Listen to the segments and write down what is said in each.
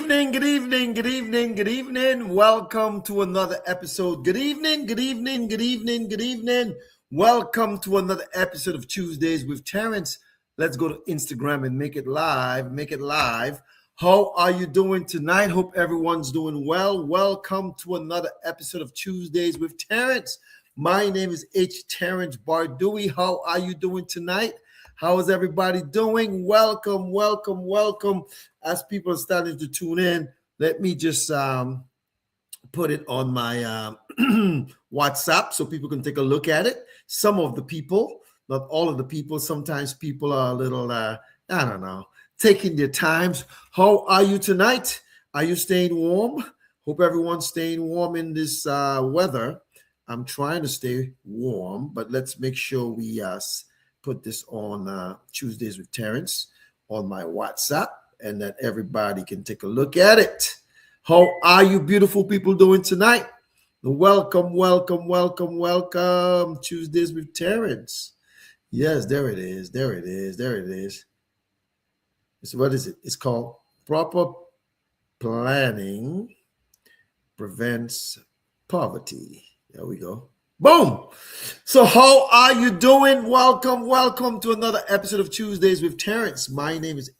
evening, good evening, good evening, good evening. Welcome to another episode. Good evening, good evening, good evening, good evening. Welcome to another episode of Tuesdays with Terrence. Let's go to Instagram and make it live. Make it live. How are you doing tonight? Hope everyone's doing well. Welcome to another episode of Tuesdays with Terrence. My name is Terrence Bardui. How are you doing tonight? How is everybody doing? Welcome, welcome, welcome. As people are starting to tune in, let me just put it on my WhatsApp so people can take a look at it. Some of the people, not all of the people, sometimes people are a little, I don't know, taking their times. How are you tonight? Are you staying warm? Hope everyone's staying warm in this weather. I'm trying to stay warm, but let's make sure we put this on Tuesdays with Terrence on my WhatsApp and that everybody can take a look at it. How are you beautiful people doing tonight? Welcome, welcome, welcome, welcome. Tuesdays with Terrence. Yes, there it is. There it is. There it is. So what is it? It's called Proper Planning Prevents Poverty. There we go. Boom. So how are you doing? Welcome, welcome to another episode of Tuesdays with Terrence. My name is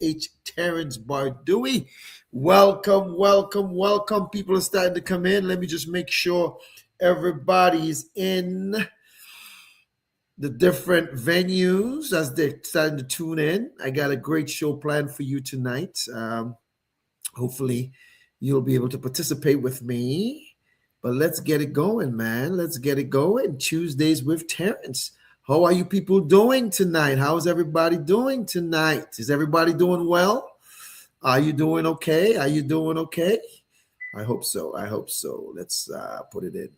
Terrence Bardui. Welcome, welcome, welcome. People are starting to come in. Let me just make sure everybody's in the different venues as they're starting to tune in. I got a great show planned for you tonight. Hopefully you'll be able to participate with me. But let's get it going, man. Let's get it going. Tuesdays with Terrence. How are you people doing tonight? How's everybody doing tonight? Is everybody doing well? Are you doing okay? Are you doing okay? I hope so. I hope so. Let's put it in.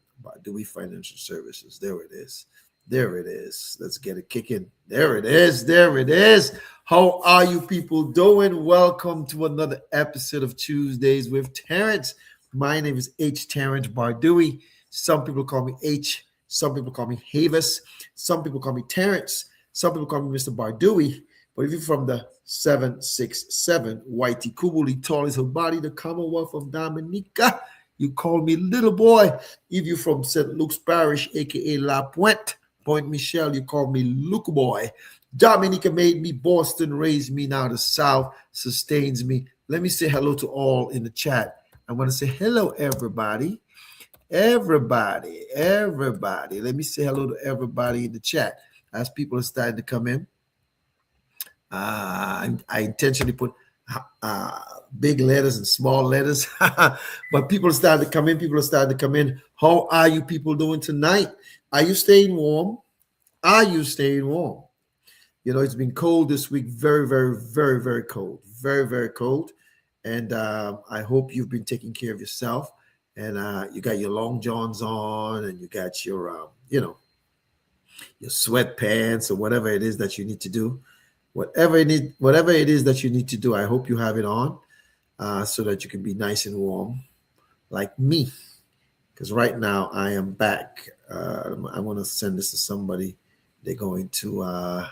Dewey Financial Services. There it is. There it is. Let's get it kicking. There it is. There it is. How are you people doing? Welcome to another episode of Tuesdays with Terrence. My name is Terrence Bardui. Some people call me H. Some people call me Havis. Some people call me Terrence. Some people call me Mr. Bardui. But if you're from the 767, Whitey Kubuli, tall as her body, the Commonwealth of Dominica, you call me little boy. If you're from St. Luke's Parish, a.k.a. La Pointe, Point Michelle, you call me Luke boy. Dominica made me, Boston raised me, now the South sustains me. Let me say hello to all in the chat. I want to say hello, everybody. Everybody. Let me say hello to everybody in the chat as people are starting to come in. I intentionally put big letters and small letters, but people are starting to come in. People are starting to come in. How are you people doing tonight? Are you staying warm? Are you staying warm? You know, it's been cold this week. Very, very, very, very cold. Very, very cold. And I hope you've been taking care of yourself, and you got your long johns on, and you got your, your sweatpants or whatever it is that you need to do. Whatever it is that you need to do, I hope you have it on so that you can be nice and warm, like me. Because right now I am back. I want to send this to somebody. They're going to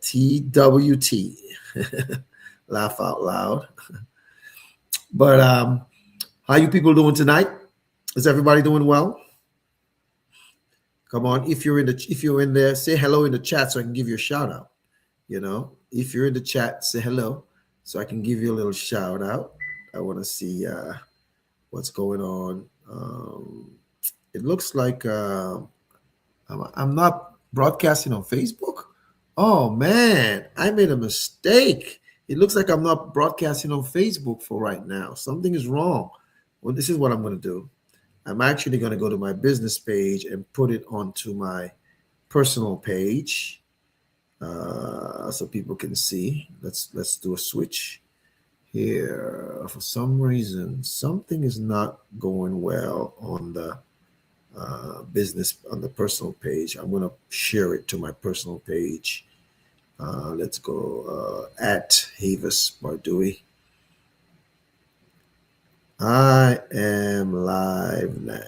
TWT. Laugh out loud. But how you people doing tonight? Is everybody doing well? Come on, if you're in there, say hello in the chat so I can give you a shout out. You know, if you're in the chat, say hello so I can give you a little shout out. I want to see what's going on. It looks like I'm not broadcasting on Facebook. Oh man, I made a mistake. It looks like I'm not broadcasting on Facebook for right now. Something is wrong. Well, this is what I'm going to do. I'm actually going to go to my business page and put it onto my personal page so people can see. Let's do a switch here. For some reason, something is not going well on the on the personal page. I'm going to share it to my personal page. Let's go at Havis Bardui. I am live now.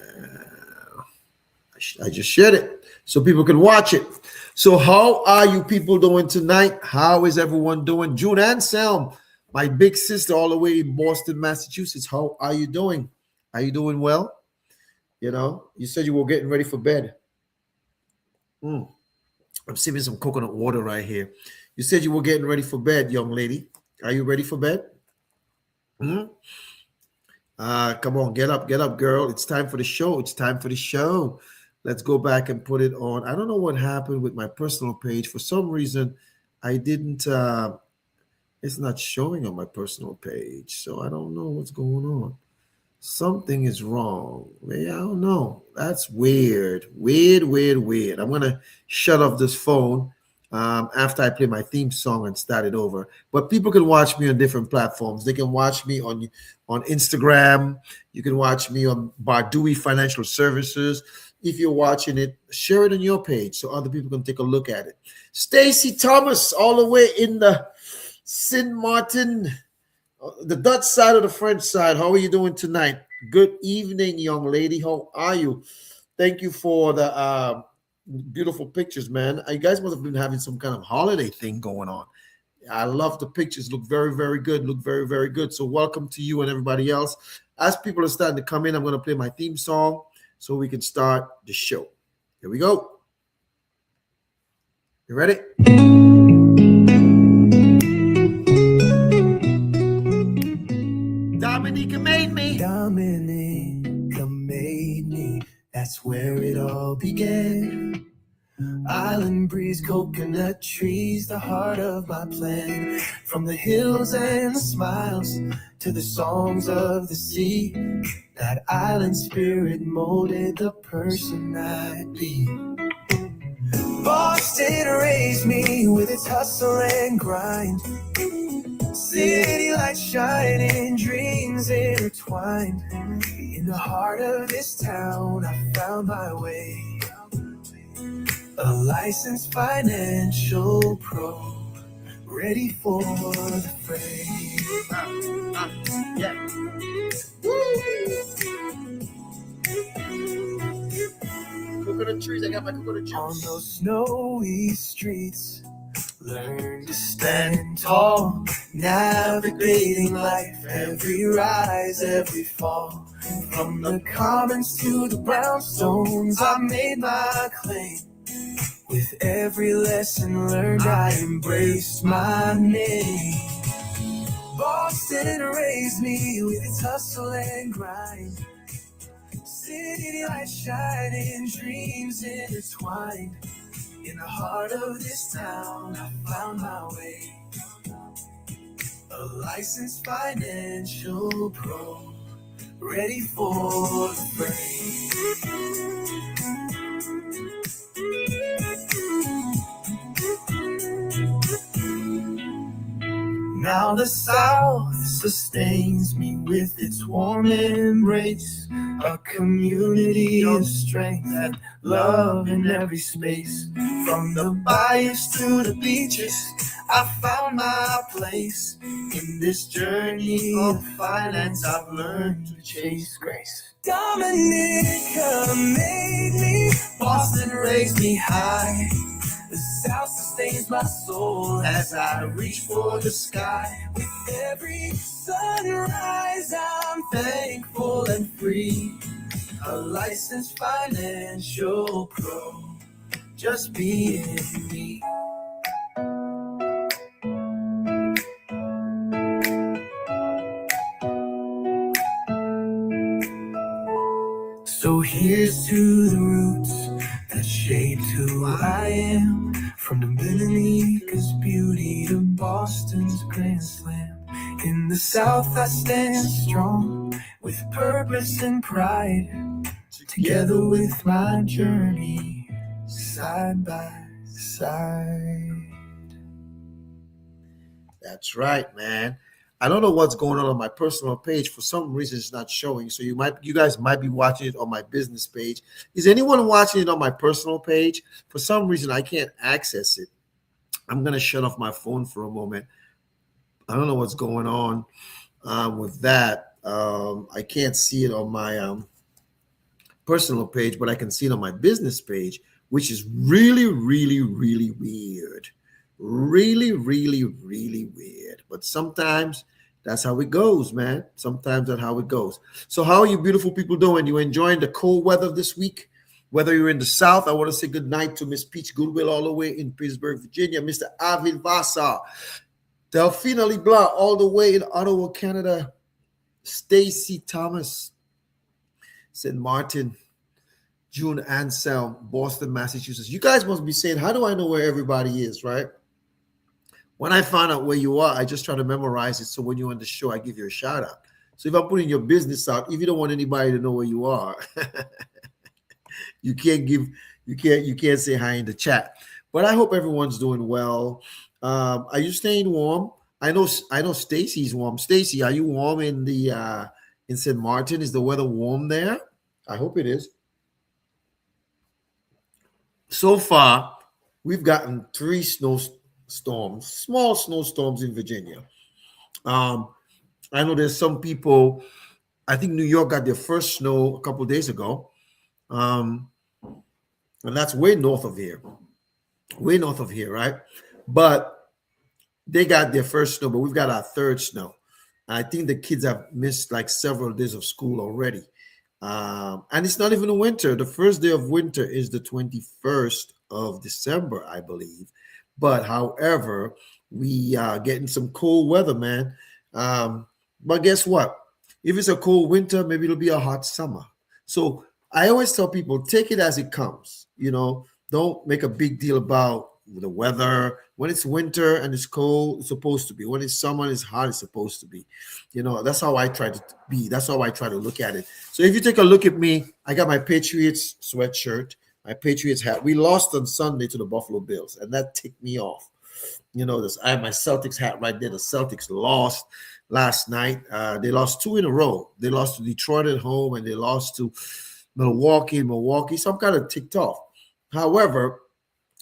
I just shared it so people can watch it. So how are you people doing tonight? How is everyone doing? June Anselm, My big sister, all the way in Boston, Massachusetts. How are you doing? Are you doing well? You said you were getting ready for bed. Mm, I'm sipping some coconut water right here. You said you were getting ready for bed, young lady. Are you ready for bed? Hmm. Come on, get up, girl. It's time for the show. It's time for the show. Let's go back and put it on. I don't know what happened with my personal page. For some reason, I didn't. It's not showing on my personal page, so I don't know what's going on. Something is wrong. I don't know. That's weird. Weird, weird, weird. I'm gonna shut off this phone after I play my theme song and start it over. But people can watch me on different platforms. They can watch me on Instagram. You can watch me on Bardui Financial Services. If you're watching it, share it on your page so other people can take a look at it. Stacy Thomas, all the way in the Saint Martin, the Dutch side or the French side. How are you doing tonight? Good evening, young lady. How are you? Thank you for the beautiful pictures, man. You guys must have been having some kind of holiday thing going on. I love the pictures. Look very, very good. Look very, very good. So welcome to you and everybody else. As people are starting to come in, I'm going to play my theme song so we can start the show. Here we go. You ready? Dominica made me. Dominica made me. That's where it all began. Island breeze, coconut trees, the heart of my plan. From the hills and the smiles to the songs of the sea, that island spirit molded the person I'd be. Boston raised me with its hustle and grind. City lights shining, dreams intertwined. In the heart of this town, I found my way. A licensed financial pro, ready for the fray. Yeah. Coconut trees, I got my coconut juice. On those snowy streets, learn to stand tall, navigating life, every rise, every fall. From the commons to the brownstones, I made my claim. With every lesson learned, I embraced my name. Boston raised me with its hustle and grind. City lights shining, dreams intertwined. In the heart of this town, I found my way. A licensed financial pro, ready for the fray. Now the South sustains me with its warm embrace, a community of strength and love in every space. From the bayous to the beaches, I found my place. In this journey of finance, I've learned to chase grace. Dominica made me, Boston raised me high. The South sustains my soul as I reach for the sky. With every sunrise, I'm thankful and free. A licensed financial pro, just being me. So here's to the roots that shaped who I am. From Dominica's beauty to Boston's Grand Slam. In the South I stand strong, with purpose and pride. Together with my journey, side by side. That's right, man. I don't know what's going on my personal page. For some reason, it's not showing. So you guys might be watching it on my business page. Is anyone watching it on my personal page? For some reason, I can't access it. I'm gonna shut off my phone for a moment. I don't know what's going on with that. I can't see it on my personal page, but I can see it on my business page, which is really, really, really weird. Really, really, really weird. But sometimes That's how it goes, man. Sometimes that's how it goes. So, how are you beautiful people doing? You enjoying the cold weather this week? Whether you're in the South, I want to say good night to Miss Peach Goodwill all the way in Pittsburgh, Virginia. Mr. Avin Vasa, Delphina LeBlanc all the way in Ottawa, Canada. Stacy Thomas, St. Martin, June Anselm, Boston, Massachusetts. You guys must be saying, how do I know where everybody is, right? When I find out where you are, I just try to memorize it. So when you're on the show, I give you a shout out. So if I'm putting your business out, if you don't want anybody to know where you are, you can't give, you can't say hi in the chat. But I hope everyone's doing well. Are you staying warm? I know Stacy's warm. Stacy, are you warm in the in St. Martin? Is the weather warm there? I hope it is. So far, we've gotten 3 snowstorms, small snowstorms in Virginia. Um, I know there's some people. I think New York got their first snow a couple of days ago, um, and that's way north of here, right? But they got their first snow, but we've got our third snow. I think the kids have missed like several days of school already. And it's not even a winter. The first day of winter is the 21st of December, I believe. But however, we are getting some cold weather, man. But guess what? If it's a cold winter, maybe it'll be a hot summer. So I always tell people, take it as it comes. Don't make a big deal about the weather. When it's winter and it's cold, it's supposed to be. When it's summer and it's hot, it's supposed to be. That's how I try to be. That's how I try to look at it. So if you take a look at me, I got my Patriots sweatshirt, my Patriots hat. We lost on Sunday to the Buffalo Bills, and that ticked me off. I have my Celtics hat right there. The Celtics lost last night. They lost 2 in a row. They lost to Detroit at home, and they lost to Milwaukee. So I'm kind of ticked off. However,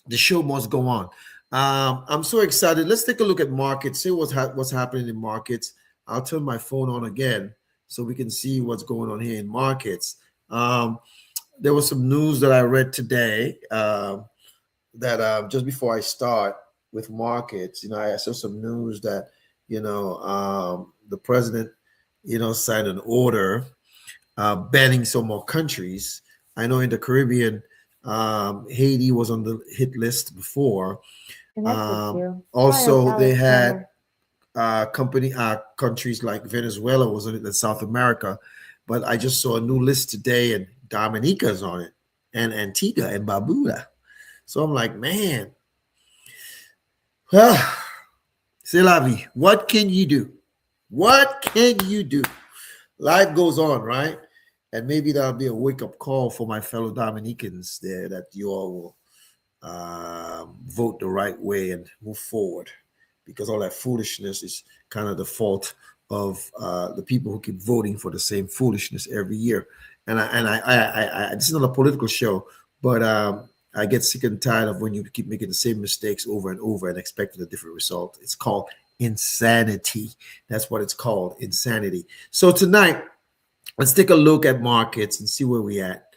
the show must go on. I'm so excited. Let's take a look at markets, see what's happening in markets. I'll turn my phone on again so we can see what's going on here in markets. There was some news that I read today that just before I start with markets, I saw some news that, the president, signed an order banning some more countries. I know in the Caribbean, Haiti was on the hit list before. Also, they had countries like Venezuela was on it, in South America. But I just saw a new list today, and Dominica is on it, and Antigua and Barbuda. So I'm like, man, c'est la vie. What can you do? What can you do? Life goes on, right? And maybe that'll be a wake-up call for my fellow Dominicans there, that you all will vote the right way and move forward, because all that foolishness is kind of the fault of the people who keep voting for the same foolishness every year. And I this is not a political show, but I get sick and tired of when you keep making the same mistakes over and over and expecting a different result. It's called insanity. That's what it's called, insanity. So tonight, let's take a look at markets and see where we at.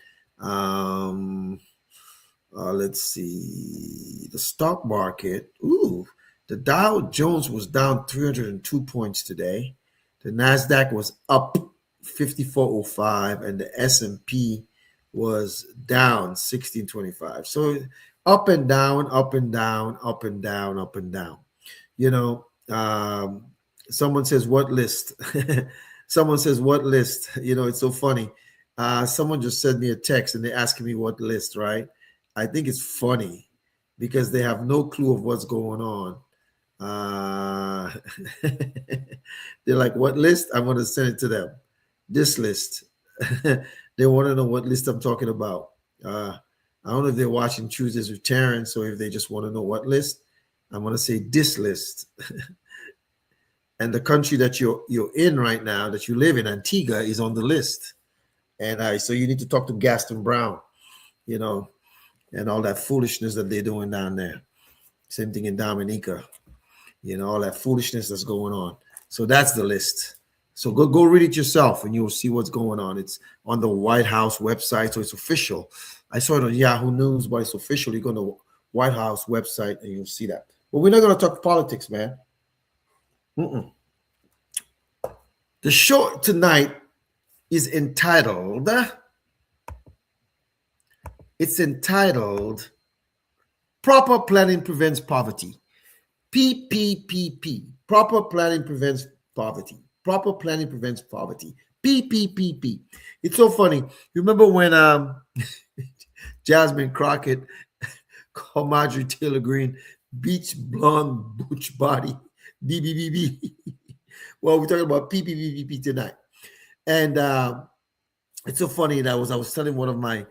Let's see. The stock market. The Dow Jones was down 302 points today. The NASDAQ was up 5405, and the S&P was down 1625. So up and down, up and down, up and down, up and down. Someone says, what list? Someone says, what list? It's so funny. Someone just sent me a text and they're asking me what list, right? I think it's funny because they have no clue of what's going on. They're like, what list? I'm going to send it to them. This list. They want to know what list I'm talking about. I don't know if they're watching Tuesdays with Terrence or if they just want to know what list. I'm going to say this list. And the country that you're in right now, that you live in, Antigua, is on the list. And so you need to talk to Gaston Brown, and all that foolishness that they're doing down there. Same thing in Dominica, all that foolishness that's going on. So that's the list. So go read it yourself and you'll see what's going on. It's on the White House website, so it's official. I saw it on Yahoo News, but it's official. You go to the White House website and you'll see that. But we're not going to talk politics, man. The show tonight is entitled, Proper Planning Prevents Poverty. PPPP. Proper planning prevents poverty. Proper planning prevents poverty. PPPP. It's so funny. You remember when Jasmine Crockett called Marjorie Taylor Greene beach blonde butch body BBBB? Well, we're talking about PPPP tonight, and it's so funny that I was telling one of my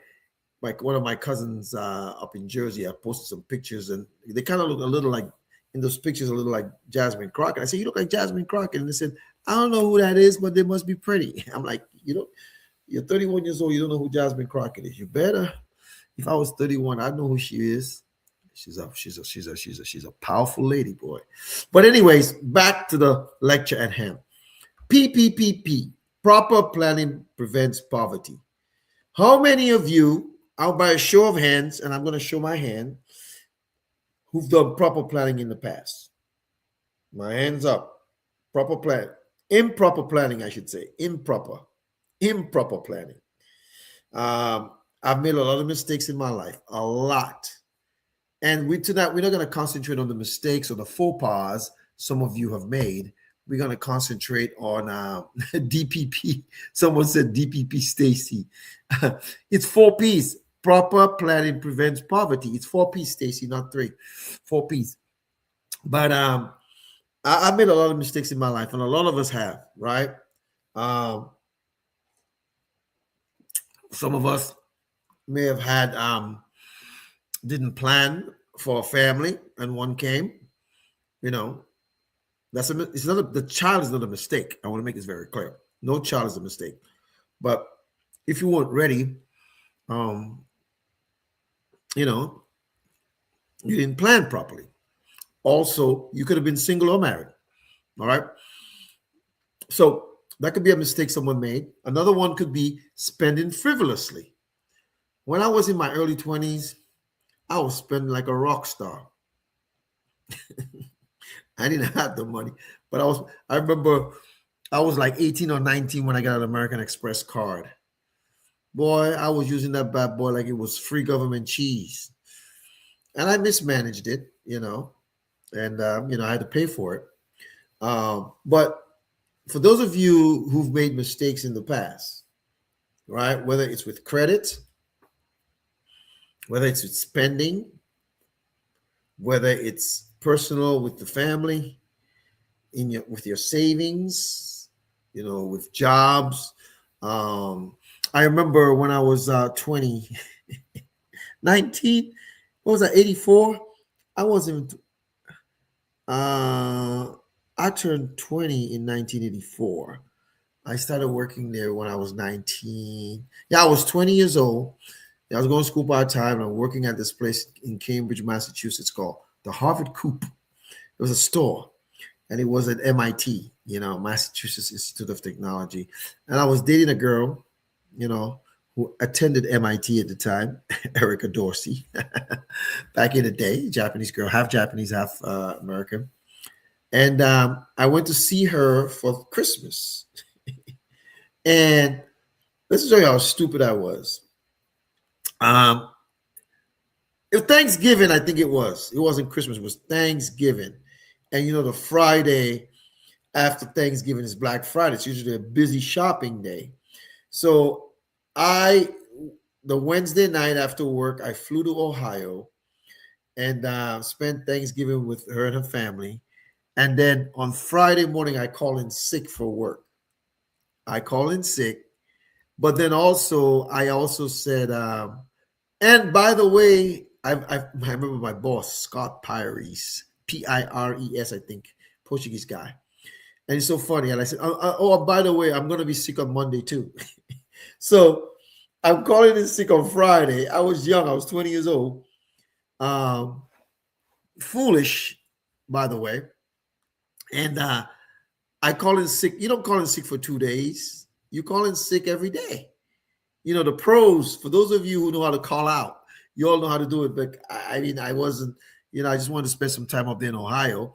cousins up in Jersey. I posted some pictures, and they kind of look a little like, in those pictures, a little like Jasmine Crockett. I said, "You look like Jasmine Crockett," and they said, "I don't know who that is, but they must be pretty." I'm like, you're 31 years old. You don't know who Jasmine Crockett is. You better. If I was 31, I'd know who she is. She's a powerful lady, boy. But anyways, back to the lecture at hand. PPPP. Proper planning prevents poverty. How many of you, I'll by a show of hands, and I'm going to show my hand, who've done proper planning in the past? My hands up. Proper plan. Improper planning, I should say. Improper planning. I've made a lot of mistakes in my life, a lot. And tonight, we're not going to concentrate on the mistakes or the faux pas some of you have made. We're going to concentrate on DPP. Someone said DPP Stacy. It's 4 P's. Proper planning prevents poverty. It's 4 P's, Stacy, not 3. 4 P's. But I've made a lot of mistakes in my life, and a lot of us have, right? Some of us may have had didn't plan for a family, and one came. The child is not a mistake. I want to make this very clear. No child is a mistake. But if you weren't ready, you didn't plan properly. Also, you could have been single or married. All right. So that could be a mistake someone made. Another one could be spending frivolously. When I was in my early 20s, I was spending like a rock star. I didn't have the money, but I remember I was like 18 or 19 when I got an American Express card. Boy, I was using that bad boy like it was free government cheese. And I mismanaged it, and I had to pay for it. But for those of you who've made mistakes in the past, right, whether it's with credit, whether it's with spending, whether it's personal with the family, with your savings, with jobs. I remember when I was 20, 19, what was that, 84? I wasn't, I turned 20 in 1984. I started working there when I was 19. Yeah, I was 20 years old. I was going to school part-time, and I'm working at this place in Cambridge, Massachusetts called the Harvard Coop. It was a store, and it was at MIT, Massachusetts Institute of Technology. And I was dating a girl, who attended MIT at the time, Erica Dorsey, back in the day, Japanese girl, half Japanese, half American. And I went to see her for Christmas. And let's show you how stupid I was. Thanksgiving, I think it was. It wasn't Christmas, it was Thanksgiving. And the Friday after Thanksgiving is Black Friday. It's usually a busy shopping day. So the Wednesday night after work, I flew to Ohio and spent Thanksgiving with her and her family. And then on Friday morning, I call in sick for work. I call in sick. But then I also said, and by the way, I remember my boss, Scott Pires, Pires, I think, Portuguese guy. And it's so funny. And I said, oh, by the way, I'm going to be sick on Monday too. So I'm calling in sick on Friday. I was young. I was 20 years old. Foolish, by the way. And I call in sick. You don't call in sick for 2 days. You call in sick every day. The pros, for those of you who know how to call out, you all know how to do it. But I wasn't, I just wanted to spend some time up there in Ohio.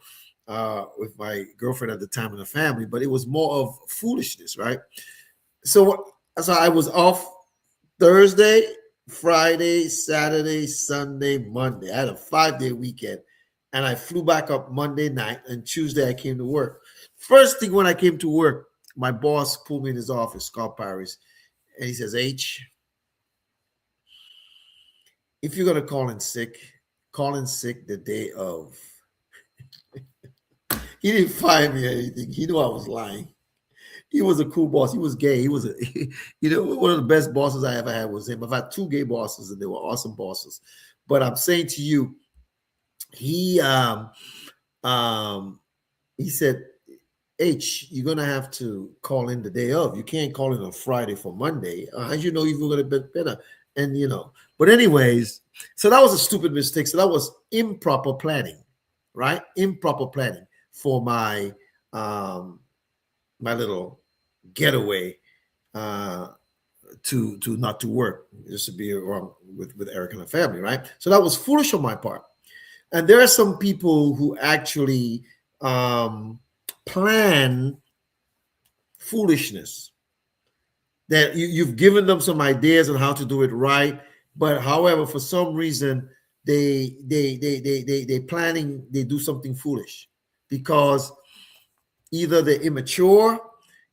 with my girlfriend at the time and the family, but it was more of foolishness, right? So I was off Thursday, Friday, Saturday, Sunday, Monday. I had a 5-day weekend, and I flew back up Monday night, and Tuesday I came to work. First thing when I came to work, my boss pulled me in his office, Scott Paris, and he says, H, if you're gonna call in sick the day of. He didn't fire me or anything. He knew I was lying. He was a cool boss. He was gay. He was a, one of the best bosses I ever had was him. I've had 2 gay bosses, and they were awesome bosses. But I'm saying to you, he um, he said, H, you're gonna have to call in the day of. You can't call in on Friday for Monday. As you know, you're gonna be better. And but anyways, so that was a stupid mistake. So that was improper planning, right? Improper planning for my my little getaway to not to work, just to be around with Eric and the family, right? So that was foolish on my part. And there are some people who actually plan foolishness, that you've given them some ideas on how to do it right, but however, for some reason they planning, they do something foolish because either they're immature,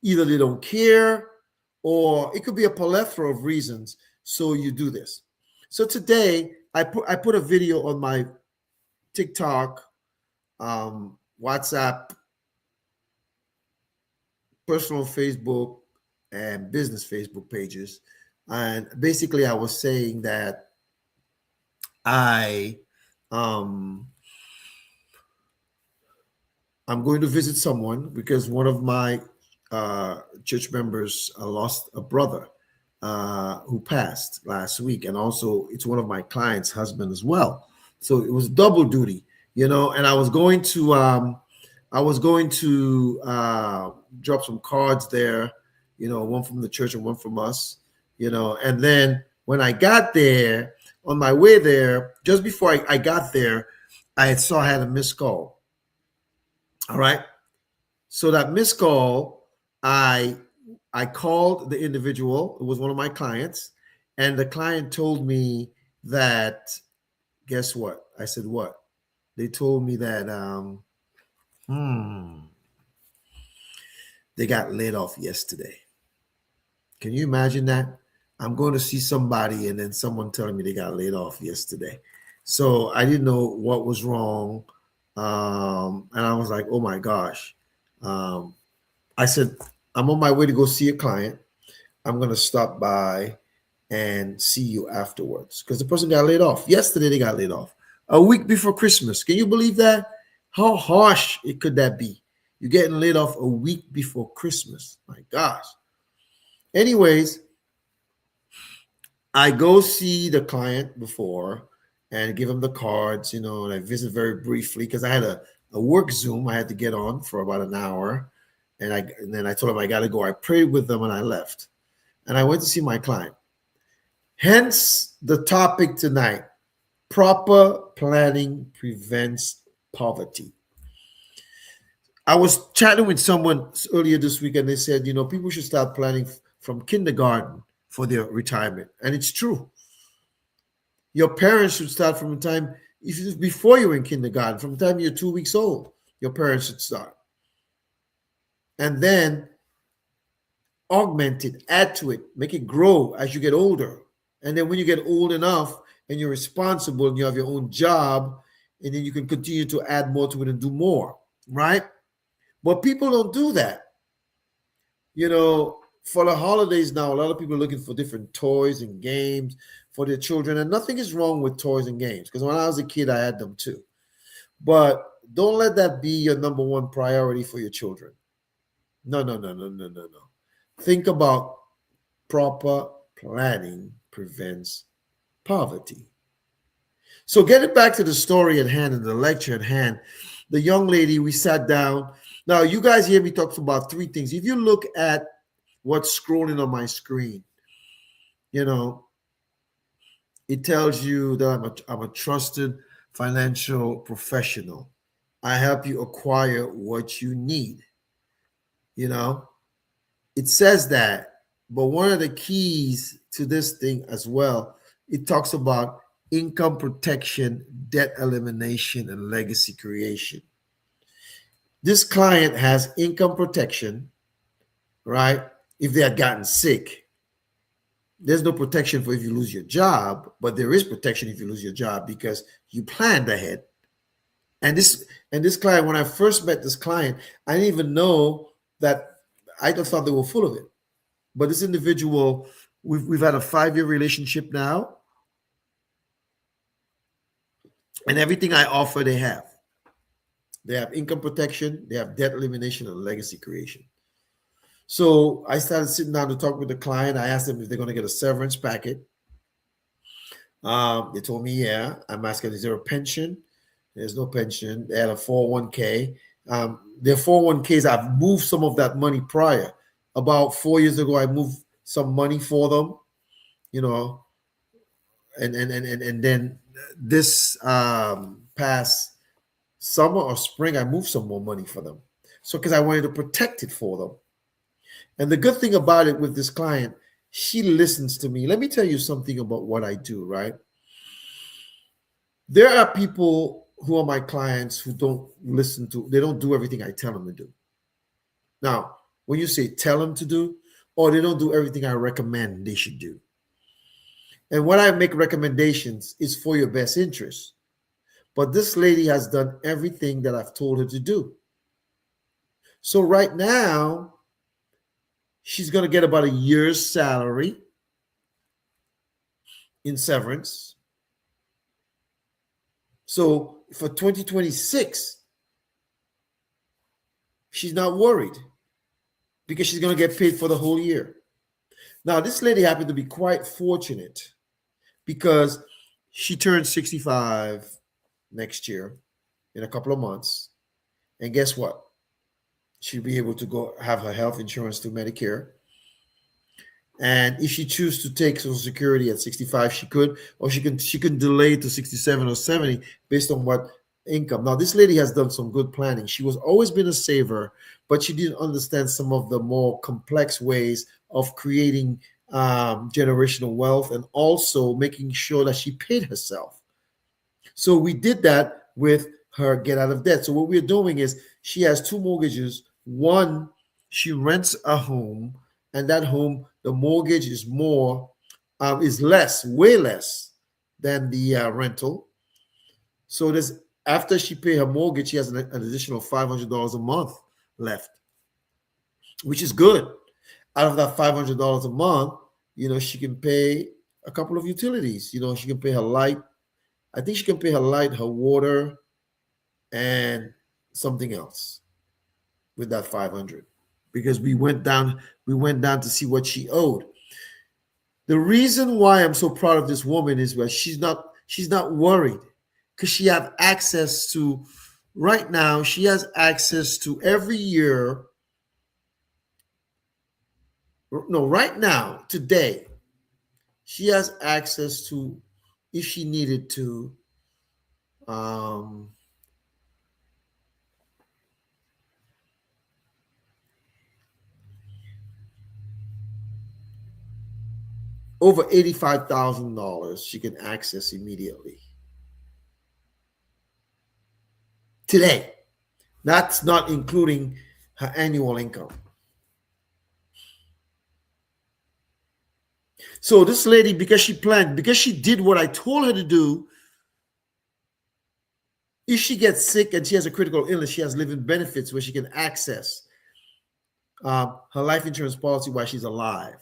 either they don't care, or it could be a plethora of reasons. So you do this. So today I put a video on my TikTok, WhatsApp, personal Facebook, and business Facebook pages. And basically I was saying that I'm going to visit someone because one of my church members lost a brother who passed last week, and also it's one of my clients' husband as well. So it was double duty, And I was going to drop some cards there, one from the church and one from us, And then when I got there, on my way there, just before I got there, I had a missed call. All right. So that missed call, I called the individual. It was one of my clients, and the client told me that, guess what? I said, what? They told me that they got laid off yesterday. Can you imagine that? I'm going to see somebody, and then someone telling me they got laid off yesterday. So I didn't know what was wrong. And I was like, oh my gosh. I said, I'm on my way to go see a client. I'm going to stop by and see you afterwards, because the person got laid off. Yesterday, they got laid off. A week before Christmas. Can you believe that? How harsh could that be? You're getting laid off a week before Christmas. My gosh. Anyways, I go see the client before and give him the cards, and I visit very briefly because I had a work Zoom I had to get on for about an hour. And then I told him I got to go. I prayed with them and I left. And I went to see my client. Hence the topic tonight: proper planning prevents poverty. I was chatting with someone earlier this week, and they said, people should start planning from kindergarten for their retirement. And it's true. Your parents should start from the time, before you're in kindergarten, from the time you're 2 weeks old, your parents should start. And then augment it, add to it, make it grow as you get older. And then when you get old enough and you're responsible and you have your own job, and then you can continue to add more to it and do more, right? But people don't do that. For the holidays now, a lot of people are looking for different toys and games for their children. And nothing is wrong with toys and games, because when I was a kid, I had them too. But don't let that be your number one priority for your children. No. Think about proper planning prevents poverty. So getting back to the story at hand and the lecture at hand, the young lady, we sat down. Now, you guys hear me talk about 3 things. If you look at what's scrolling on my screen, it tells you that I'm a trusted financial professional. I help you acquire what you need. You know, it says that, but one of the keys to this thing as well, it talks about income protection, debt elimination, and legacy creation. This client has income protection, right? If they had gotten sick, there's no protection for if you lose your job, but there is protection if you lose your job because you planned ahead. And this client, when I first met this client, I didn't even know that. I just thought they were full of it. But this individual, we've had a 5-year relationship now, and everything I offer, they have. They have income protection, they have debt elimination, and legacy creation. So I started sitting down to talk with the client. I asked them if they're going to get a severance packet. They told me, yeah. I'm asking, is there a pension? There's no pension. They had a 401k. Their 401ks, I've moved some of that money prior. About 4 years ago, I moved some money for them, you know, and then this past summer or spring, I moved some more money for them. So because I wanted to protect it for them. And the good thing about it with this client, she listens to me. Let me tell you something about what I do, right? There are people who are my clients who don't listen to, they don't do everything I tell them to do. Now, when you say tell them to do, or they don't do everything I recommend they should do. And when I make recommendations, it's for your best interest. But this lady has done everything that I've told her to do. So right now, she's going to get about a year's salary in severance. So for 2026, she's not worried because she's going to get paid for the whole year. Now, this lady happened to be quite fortunate because she turns 65 next year in a couple of months. And guess what? She'll be able to go have her health insurance through Medicare. And if she chooses to take Social Security at 65, she could, or she can delay to 67 or 70 based on what income. Now, this lady has done some good planning. She was always been a saver, but she didn't understand some of the more complex ways of creating generational wealth and also making sure that she paid herself. So we did that with her get out of debt. So what we're doing is she has 2 mortgages. One, she rents a home, and that home, the mortgage is less, way less than the rental. So there's, after she pay her mortgage, she has an additional $500 a month left, which is good. Out of that $500 a month, she can pay a couple of utilities. She can pay her light. I think she can pay her light, her water, and something else with that 500, because we went down to see what she owed. The reason why I'm so proud of this woman is that she's not worried, because she has access to, right now, she has access to every year. No, right now, today, she has access to, if she needed to, over $85,000 she can access immediately. Today. That's not including her annual income. So this lady, because she planned, because she did what I told her to do, if she gets sick and she has a critical illness, she has living benefits where she can access her life insurance policy while she's alive.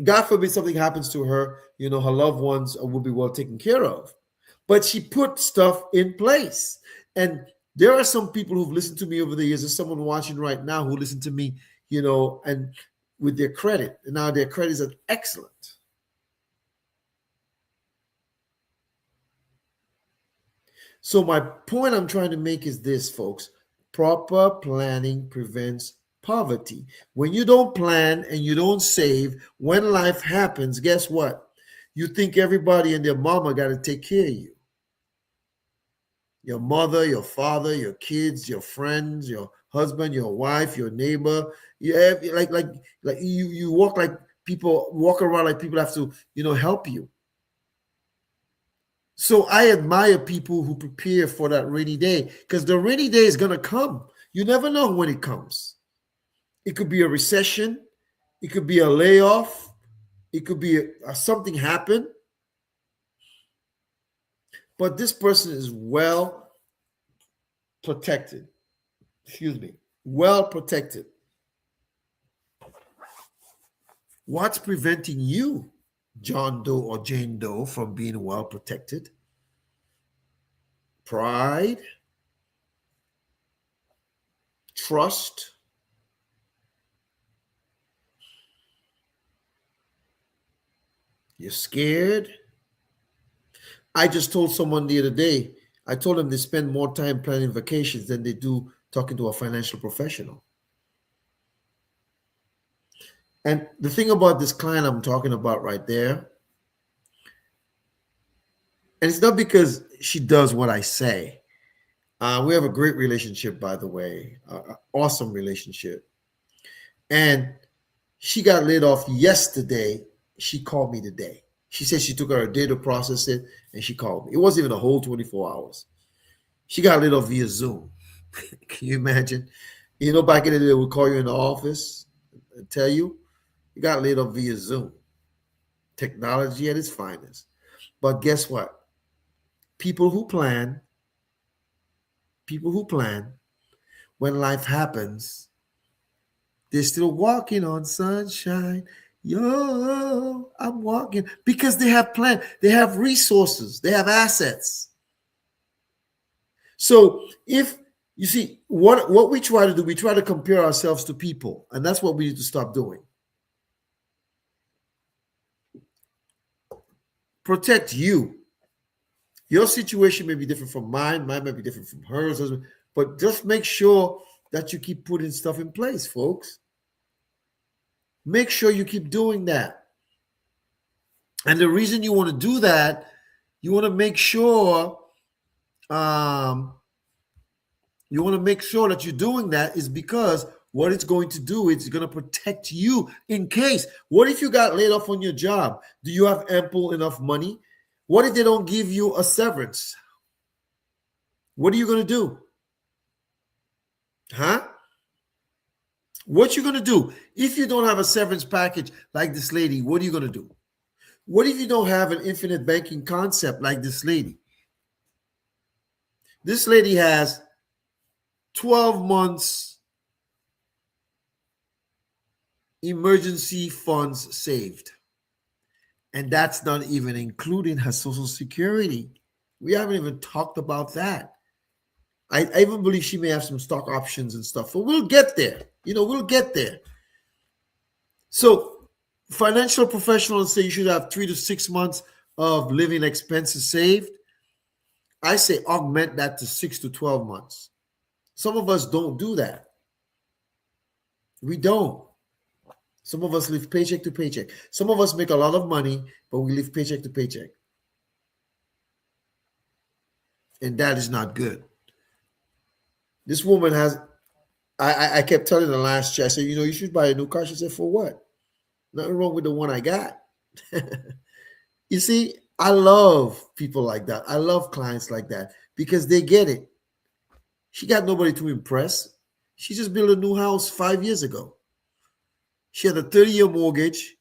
God forbid something happens to her, her loved ones will be well taken care of. But she put stuff in place. And there are some people who've listened to me over the years. There's someone watching right now who listened to me, and with their credit. And now their credits are excellent. So my point I'm trying to make is this, folks. Proper planning prevents poverty. When you don't plan and you don't save, when life happens, guess what? You think everybody and their mama got to take care of you. Your mother, your father, your kids, your friends, your husband, your wife, your neighbor. You have like you walk like people walk around like people have to, help you. So I admire people who prepare for that rainy day because the rainy day is going to come. You never know when it comes. It could be a recession, it could be a layoff, it could be something happen. But this person is well protected. Excuse me, well protected. What's preventing you, John Doe or Jane Doe, from being well protected? Pride, trust, you're scared. I just told someone the other day, I told them they spend more time planning vacations than they do talking to a financial professional. And the thing about this client I'm talking about right there, and it's not because she does what I say. We have a great relationship, by the way, awesome relationship. And she got laid off yesterday. She called me today. She said she took her a day to process it, and she called me. It wasn't even a whole 24 hours. She got laid off via Zoom. Can you imagine? Back in the day, they would call you in the office and tell you got laid off via Zoom. Technology at its finest. But guess what? People who plan, when life happens, they're still walking on sunshine. Yo, I'm walking because they have plan, they have resources, they have assets. So if you see what we try to do, we try to compare ourselves to people, and that's what we need to stop doing. Protect you. Your situation may be different from mine might be different from hers, but just make sure that you keep putting stuff in place, folks. Make sure you keep doing that. And the reason you want to do that, you want to make sure that you're doing that is because what it's going to do, it's going to protect you in case. What if you got laid off on your job? Do you have ample enough money? What if they don't give you a severance? What are you going to do? Huh? What you going to do? If you don't have a severance package like this lady, what are you going to do? What if you don't have an infinite banking concept like this lady? This lady has 12 months emergency funds saved. And that's not even including her Social Security. We haven't even talked about that. I even believe she may have some stock options and stuff. So we'll get there. We'll get there. So financial professionals say you should have 3 to 6 months of living expenses saved. I say augment that to 6 to 12 months. Some of us don't do that. We don't. Some of us live paycheck to paycheck. Some of us make a lot of money, but we live paycheck to paycheck. And that is not good. This woman has, I kept telling her last year, I said, you should buy a new car. She said, for what? Nothing wrong with the one I got. You see, I love people like that. I love clients like that because they get it. She got nobody to impress. She just built a new house 5 years ago. She had a 30-year mortgage,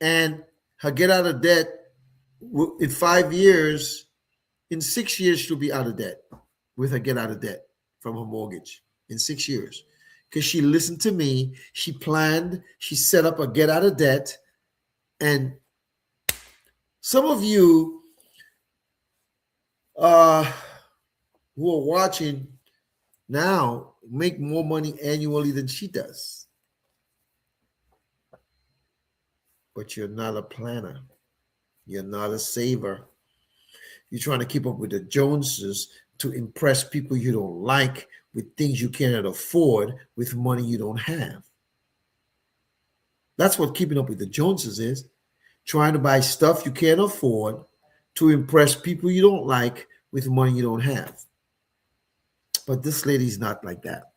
and her get out of debt in 5 years, in 6 years, she'll be out of debt with her get out of debt from her mortgage in 6 years. Because she listened to me, she planned, she set up a get out of debt. And some of you who are watching now make more money annually than she does. But you're not a planner. You're not a saver. You're trying to keep up with the Joneses to impress people you don't like with things you cannot afford with money you don't have. That's what keeping up with the Joneses is. Trying to buy stuff you can't afford to impress people you don't like with money you don't have. But this lady's not like that.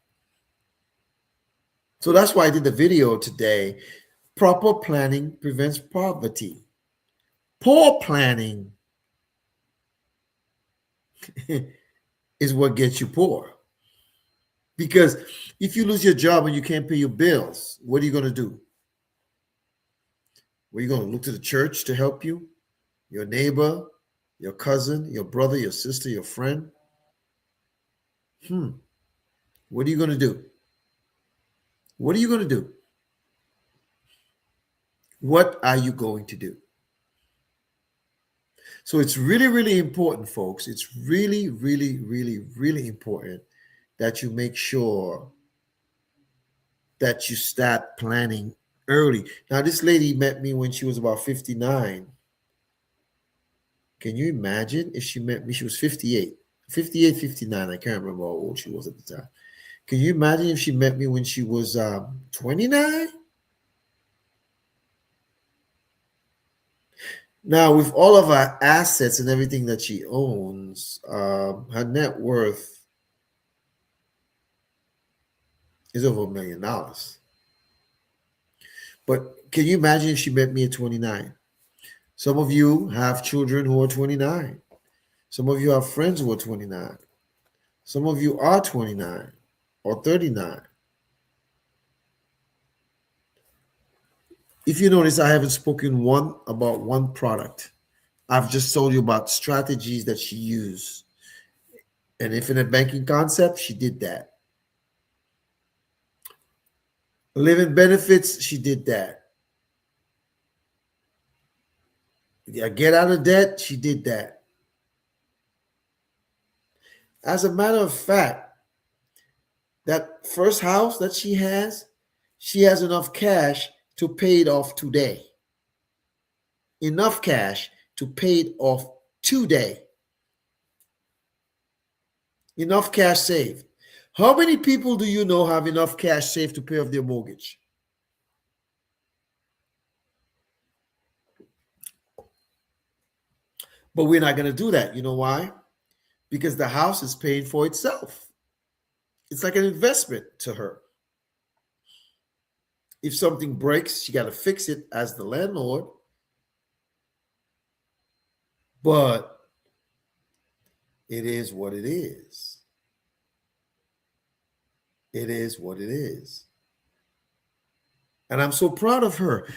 So that's why I did the video today. Proper planning prevents poverty. Poor planning is what gets you poor. Because if you lose your job and you can't pay your bills, what are you going to do? Are you going to look to the church to help you? Your neighbor, your cousin, your brother, your sister, your friend? What are you going to do? What are you going to do? What are you going to do? So it's really, really important, folks. It's really, really, really, really important that you make sure that you start planning early. Now, this lady met me when she was about 59. Can you imagine if she met me? She was 58, 58, 59. I can't remember how old she was at the time. Can you imagine if she met me when she was 29? Now, with all of her assets and everything that she owns, her net worth is over $1 million. But can you imagine if she met me at 29? Some of you have children who are 29. Some of you have friends who are 29. Some of you are 29 or 39. If you notice, I haven't spoken about one product. I've just told you about strategies that she used. An infinite banking concept, she did that. Living benefits, she did that. Get out of debt, she did that. As a matter of fact, that first house that she has enough cash to pay it off today. Enough cash to pay it off today. Enough cash saved. How many people do you know have enough cash saved to pay off their mortgage? But we're not going to do that. You know why? Because the house is paying for itself. It's like an investment to her. If something breaks, she got to fix it as the landlord. But it is what it is. It is what it is. And I'm so proud of her.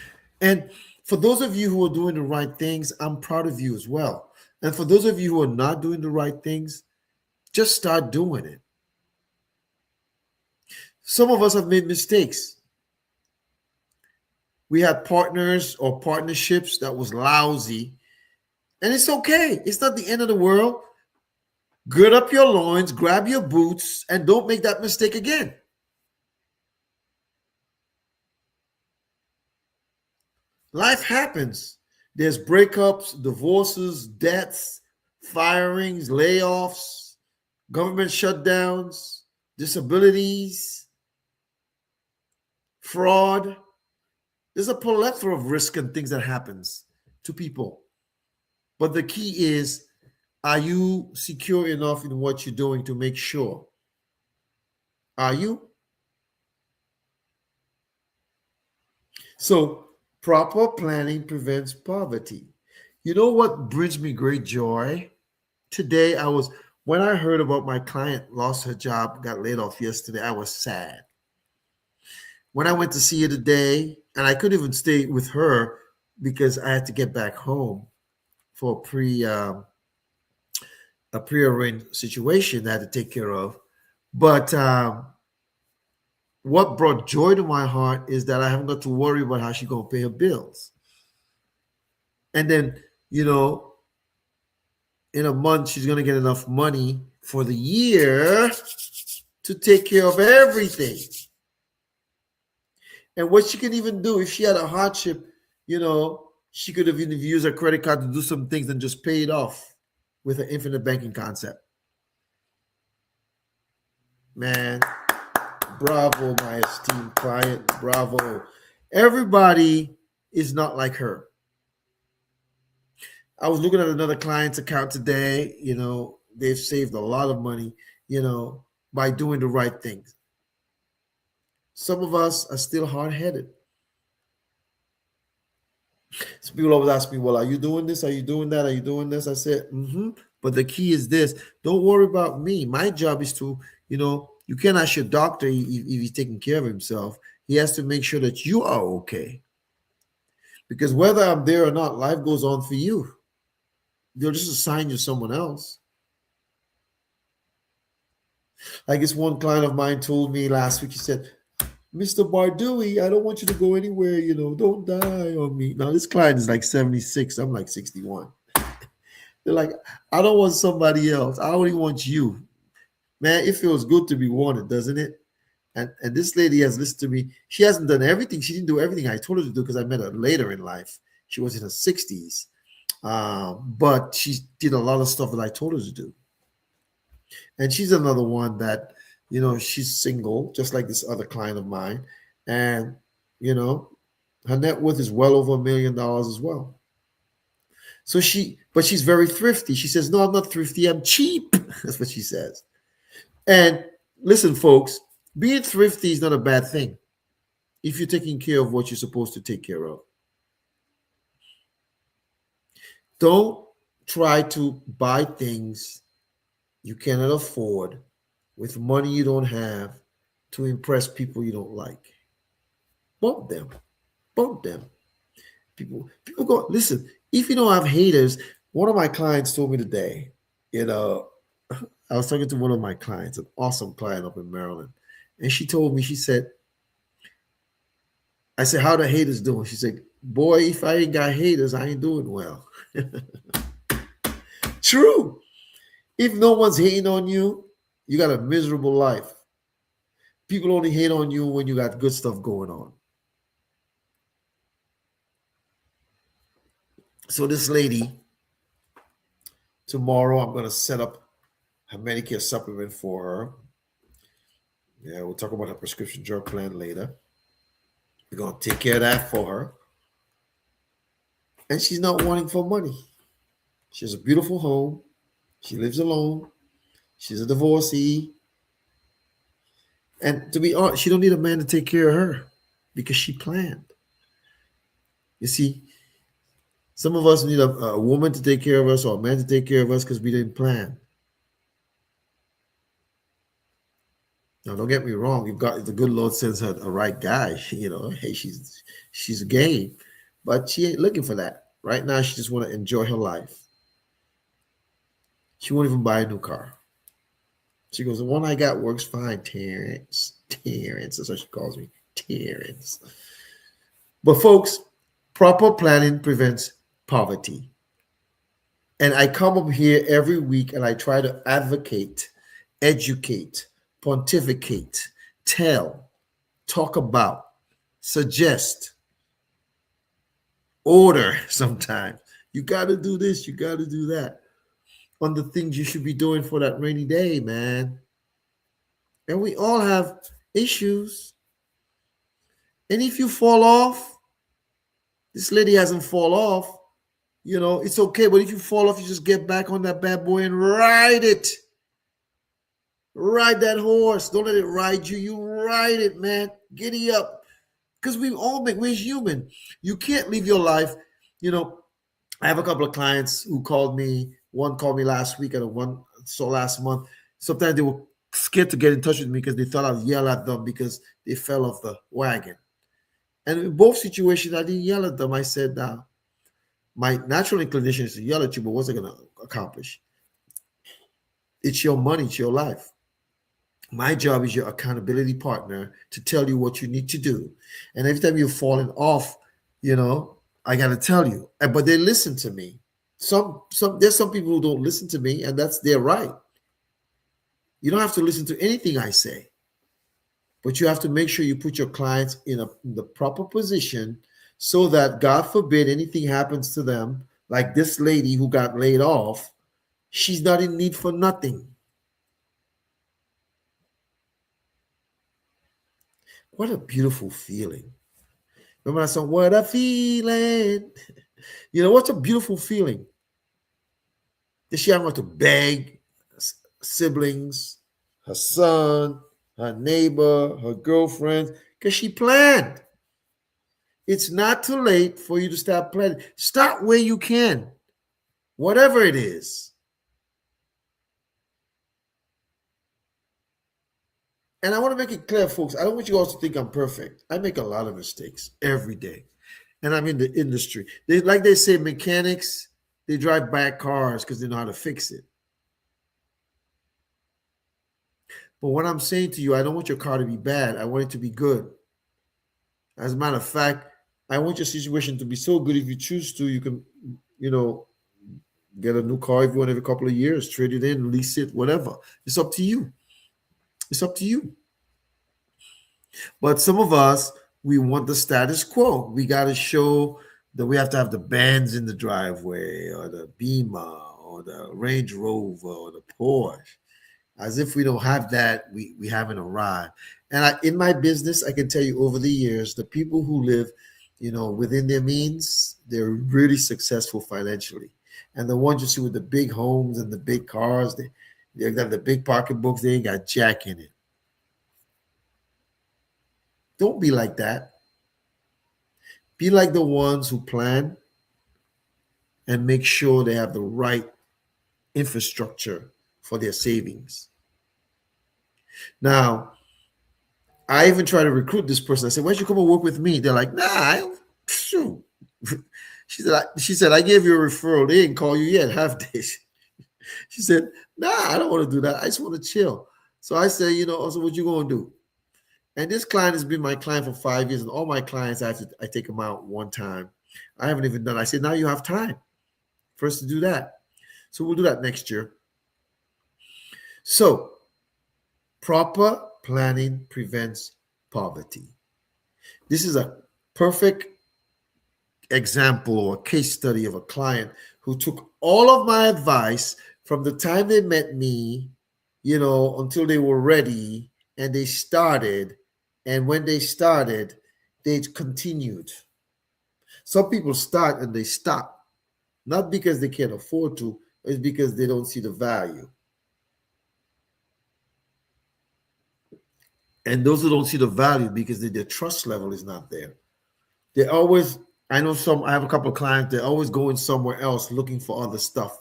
And for those of you who are doing the right things, I'm proud of you as well. And for those of you who are not doing the right things, just start doing it. Some of us have made mistakes. We had partners or partnerships that was lousy. And it's okay. It's not the end of the world. Gird up your loins, grab your boots, and don't make that mistake again. Life happens. There's breakups, divorces, deaths, firings, layoffs, government shutdowns, disabilities, fraud. There's a plethora of risk and things that happens to people. But the key is, are you secure enough in what you're doing to make sure? Are you? So proper planning prevents poverty. You know what brings me great joy? Today, when I heard about my client lost her job, got laid off yesterday, I was sad. When I went to see her today, and I couldn't even stay with her because I had to get back home for a prearranged situation that I had to take care of. But what brought joy to my heart is that I haven't got to worry about how she's going to pay her bills. And then, in a month, she's going to get enough money for the year to take care of everything. And what she can even do, if she had a hardship, she could have even used her credit card to do some things and just pay it off with an infinite banking concept. Man, bravo, my esteemed client. Bravo. Everybody is not like her. I was looking at another client's account today. They've saved a lot of money. by doing the right things. Some of us are still hard headed. So people always ask me, well, are you doing this? Are you doing that? Are you doing this? I said, mm-hmm. But the key is this: don't worry about me. My job is to, you can't ask your doctor if he's taking care of himself. He has to make sure that you are okay. Because whether I'm there or not, life goes on for you. They'll just assign you someone else. I guess one client of mine told me last week, he said, Mr. Bardui, I don't want you to go anywhere, don't die on me. Now, this client is like 76. I'm like 61. They're like, I don't want somebody else. I only want you. Man, it feels good to be wanted, doesn't it? And this lady has listened to me. She hasn't done everything. She didn't do everything I told her to do because I met her later in life. She was in her 60s. But she did a lot of stuff that I told her to do. And she's another one that, she's single, just like this other client of mine. And, her net worth is well over $1 million as well. So but she's very thrifty. She says, no, I'm not thrifty. I'm cheap. That's what she says. And listen, folks, being thrifty is not a bad thing if you're taking care of what you're supposed to take care of. Don't try to buy things you cannot afford with money you don't have to impress people you don't like. Bump them. Bump them. People go, listen, if you don't have haters, one of my clients told me today, I was talking to one of my clients, an awesome client up in Maryland. And she told me, she said, I said, how the haters doing? She said, boy, if I ain't got haters, I ain't doing well. True. If no one's hating on you, you got a miserable life. People only hate on you when you got good stuff going on. So this lady, tomorrow I'm going to set up her Medicare supplement for her. Yeah, we'll talk about her prescription drug plan later. We're going to take care of that for her. And she's not wanting for money. She has a beautiful home. She lives alone. She's a divorcee. And to be honest, she don't need a man to take care of her because she planned. You see, some of us need a woman to take care of us or a man to take care of us because we didn't plan. Now, don't get me wrong. If the good Lord sends her a right guy, hey, she's game, but she ain't looking for that right now. She just want to enjoy her life. She won't even buy a new car. She goes, the one I got works fine, Terrence. Terrence, that's what she calls me, Terrence. But folks, proper planning prevents poverty. And I come up here every week and I try to advocate, educate, pontificate, tell, talk about, suggest, order sometimes. You got to do this, you got to do that. On the things you should be doing for that rainy day, man. And we all have issues. And if you fall off, this lady hasn't fall off, it's okay. But if you fall off, you just get back on that bad boy and ride it. Ride that horse. Don't let it ride you. You ride it, man. Giddy up. Because we're human. You can't live your life. I have a couple of clients who called me. One called me last week and one saw last month. Sometimes they were scared to get in touch with me because they thought I'd yell at them because they fell off the wagon. And in both situations, I didn't yell at them. I said, my natural inclination is to yell at you, but what's it going to accomplish? It's your money. It's your life. My job is your accountability partner to tell you what you need to do. And every time you're falling off, I got to tell you. But they listen to me. There's some people who don't listen to me, and that's their right. You don't have to listen to anything I say, but you have to make sure you put your clients in the proper position so that, God forbid, anything happens to them, like this lady who got laid off, she's not in need for nothing. What a beautiful feeling. Remember that song, What a Feeling? What's a beautiful feeling? That she don't have to beg siblings, her son, her neighbor, her girlfriends, because she planned. It's not too late for you to start planning. Start where you can, whatever it is. And I want to make it clear, folks, I don't want you all to think I'm perfect. I make a lot of mistakes every day. And I'm in the industry. Like they say, mechanics, they drive bad cars because they know how to fix it. But what I'm saying to you, I don't want your car to be bad. I want it to be good. As a matter of fact, I want your situation to be so good. If you choose to, you can, you know, get a new car if you want every couple of years, trade it in, lease it, whatever. It's up to you. It's up to you. But some of us, we want the status quo. We got to show that we have to have the Benz in the driveway or the Beamer or the Range Rover or the Porsche. As if we don't have that, we haven't arrived. And in my business, I can tell you over the years, the people who live, within their means, they're really successful financially. And the ones you see with the big homes and the big cars, they got the big pocketbooks, they ain't got jack in it. Don't be like that. Be like the ones who plan and make sure they have the right infrastructure for their savings. Now, I even try to recruit this person. I said, why don't you come and work with me? They're like, nah, shoot. She said, I gave you a referral. They didn't call you yet, have they? She said, nah, I don't want to do that. I just want to chill. So I said, also what you going to do? And this client has been my client for 5 years, and all my clients, I take them out one time. I haven't even done it. I said, now you have time for us to do that. So we'll do that next year. So proper planning prevents poverty. This is a perfect example or case study of a client who took all of my advice from the time they met me, until they were ready, and they started. And when they started, they continued. Some people start and they stop, not because they can't afford to, it's because they don't see the value. And those who don't see the value because their trust level is not there. They always, I have a couple of clients, they're always going somewhere else looking for other stuff.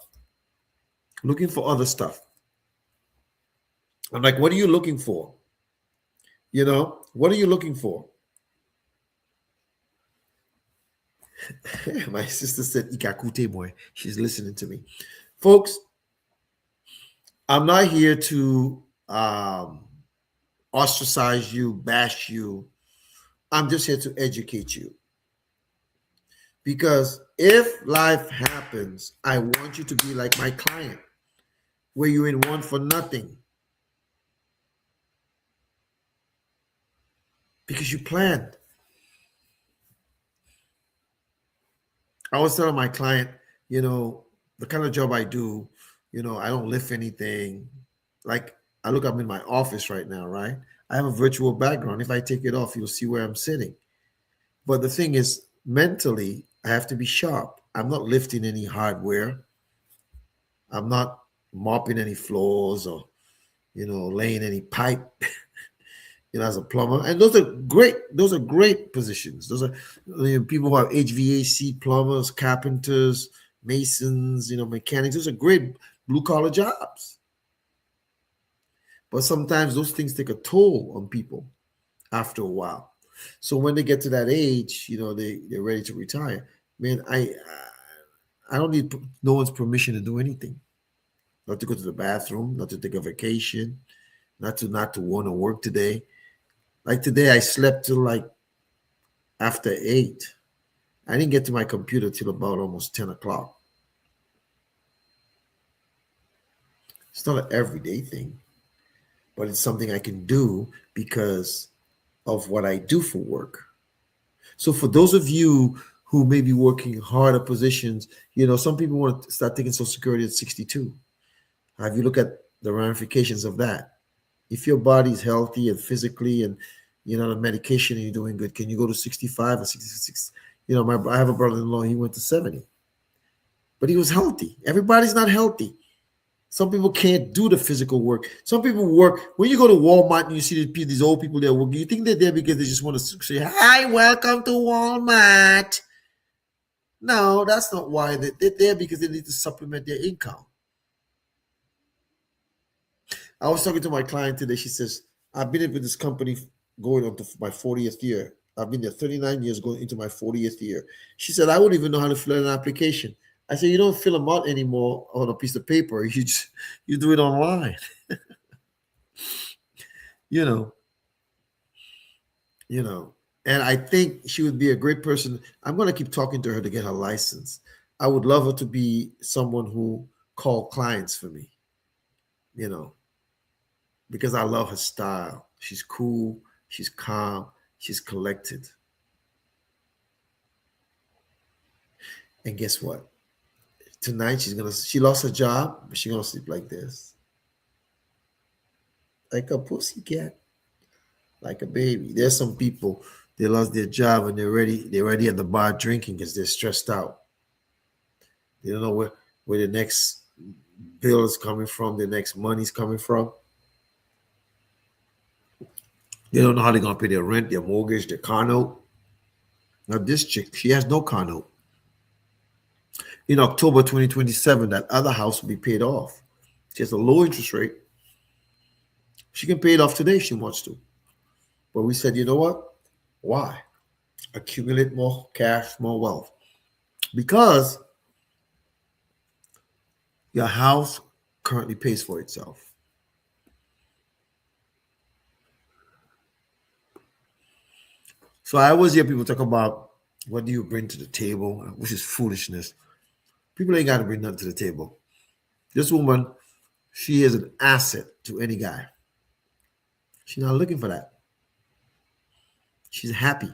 Looking for other stuff. I'm like, what are you looking for? What are you looking for? My sister said, Ikakute boy. She's listening to me. Folks, I'm not here to ostracize you, bash you. I'm just here to educate you. Because if life happens, I want you to be like my client, where you're in one for nothing. Because you planned. I was telling my client, the kind of job I do, I don't lift anything. Like, I'm in my office right now, right? I have a virtual background. If I take it off, you'll see where I'm sitting. But the thing is, mentally, I have to be sharp. I'm not lifting any hardware. I'm not mopping any floors or, laying any pipe, as a plumber. And those are great positions. Those are people who have HVAC, plumbers, carpenters, masons, mechanics. Those are great blue-collar jobs. But sometimes those things take a toll on people after a while. So when they get to that age, they're ready to retire. Man, I don't need no one's permission to do anything. Not to go to the bathroom, not to take a vacation, not to want to work today. Like today, I slept till like after 8. I didn't get to my computer till about almost 10 o'clock. It's not an everyday thing, but it's something I can do because of what I do for work. So for those of you who may be working harder positions, some people want to start taking Social Security at 62. Have you look at the ramifications of that? If your body's healthy and physically and you're not on medication and you're doing good, can you go to 65 or 66? I have a brother-in-law, he went to 70. But he was healthy. Everybody's not healthy. Some people can't do the physical work. Some people work. When you go to Walmart and you see these old people there working, you think they're there because they just want to say, "Hi, welcome to Walmart." No, that's not why they're there, because they need to supplement their income. I was talking to my client today. She says, "I've been with this company going on to my 40th year. I've been there 39 years, going into my 40th year." She said, "I wouldn't even know how to fill out an application." I said, "You don't fill them out anymore on a piece of paper. You do it online." You know, you know. And I think she would be a great person. I'm going to keep talking to her to get her license. I would love her to be someone who called clients for me, you know, because I love her style. She's cool, she's calm, she's collected. And guess what? Tonight she lost her job, but she's gonna sleep like this. Like a pussycat, like a baby. There's some people, they lost their job and they're ready at the bar drinking because they're stressed out. They don't know where the next bill is coming from, the next money's coming from. They don't know how they're gonna pay their rent, their mortgage, their car note. Now this chick, she has no car note. In October 2027, that other house will be paid off. She has a low interest rate. She can pay it off today if she wants to. But we said, you know what? Why? Accumulate more cash, more wealth. Because your house currently pays for itself. So I always hear people talk about, what do you bring to the table, which is foolishness. People ain't got to bring nothing to the table. This woman, she is an asset to any guy. She's not looking for that. She's happy,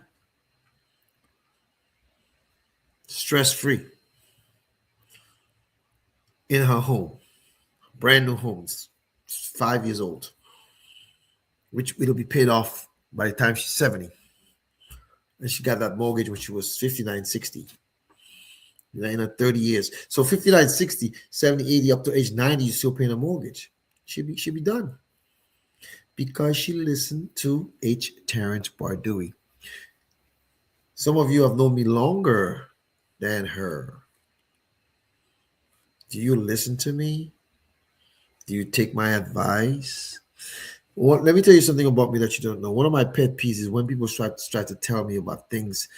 stress free in her home, brand new home, 5 years old, which it'll be paid off by the time she's 70. And she got that mortgage when she was 59, 60. In her 30 years. So 59, 60, 70, 80, up to age 90, you're still paying a mortgage. She'll be done. Because she listened to Terrence Bardui. Some of you have known me longer than her. Do you listen to me? Do you take my advice? Let me tell you something about me that you don't know. One of my pet peeves is when people try to tell me about things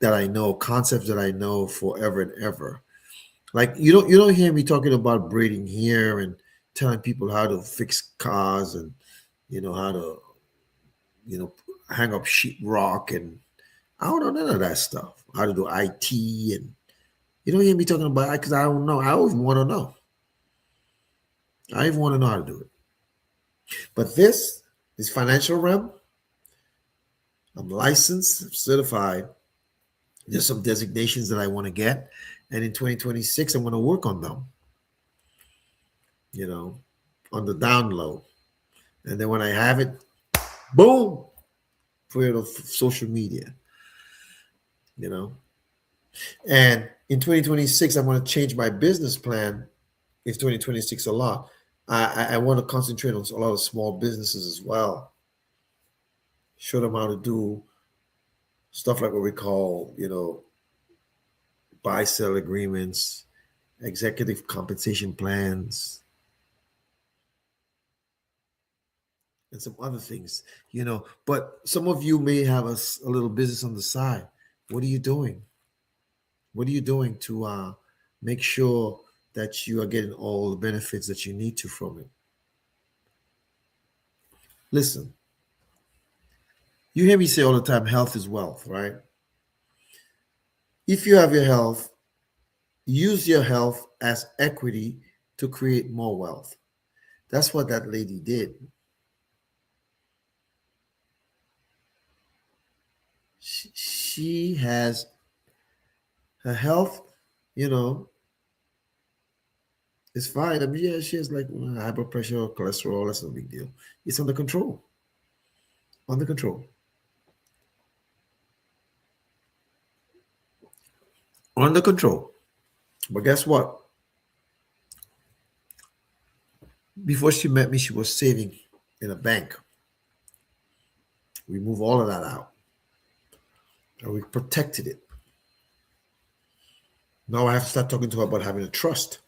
that I know, concepts that I know forever and ever. Like you don't hear me talking about braiding hair and telling people how to fix cars and how to hang up sheetrock, and I don't know none of that stuff. How to do IT, and you don't hear me talking about it because I don't know. I always want to know. I even want to know how to do it. But this financial realm, I'm licensed, I'm certified. There's some designations that I want to get. And in 2026, I want to work on them, on the down low. And then when I have it, boom, put it on social media, And in 2026, I want to change my business plan. If 2026 a lot, I want to concentrate on a lot of small businesses as well. Show them how to do stuff like what we call, buy-sell agreements, executive compensation plans, and some other things, But some of you may have a little business on the side. What are you doing? What are you doing to make sure that you are getting all the benefits that you need to from it? Listen, you hear me say all the time, health is wealth, right? If you have your health, use your health as equity to create more wealth. That's what that lady did. She has her health, is fine. I mean, yeah, she has like high blood pressure or cholesterol. That's no big deal. It's under control. Under control. Under control. But guess what? Before she met me, she was saving in a bank. We moved all of that out and we protected it. Now I have to start talking to her about having a trust